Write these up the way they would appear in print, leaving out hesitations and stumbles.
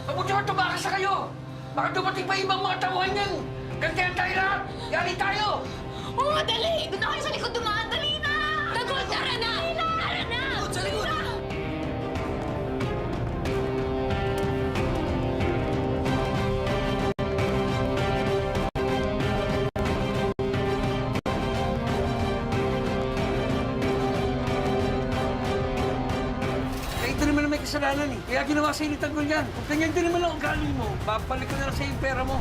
Mabuti ka tumakas sa kayo! Baka dumating pa ibang mga tauhan niyan! Gantihan tayo lahat! Yari tayo! Oo, dali! Doon na kayo sa likod dumaan! Dali na! Tagol! Tara na! Tara na! Sa likod! Ito naman na may kasalanan eh. Kaya ginawa sa'yo ni Tanggol yan. Kung ganyan din naman ang ugali mo, babalik ko na lang sa'yo yung pera mo.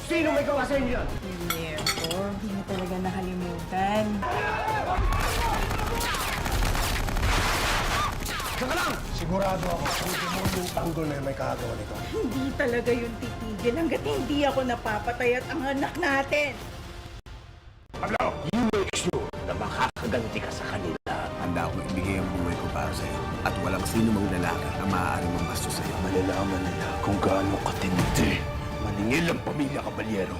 Sino may gawa sa inyo yan? Guillermo, hindi mo talaga nakalimutan. Saka lang! Sigurado ako kung yung Tanggol na may kagawa nito. Hindi talaga yung titigil hanggat hindi ako napapatay at ang anak natin. Pablo, you make sure na makakaganti ka sa kanila. Handa akong ibigay ang buhay ko para sa'yo. At walang sino mang lalaki ang maaaring mambastos sa'yo. Malalaman nila kung gaano katindi maningil ang pamilya Caballero.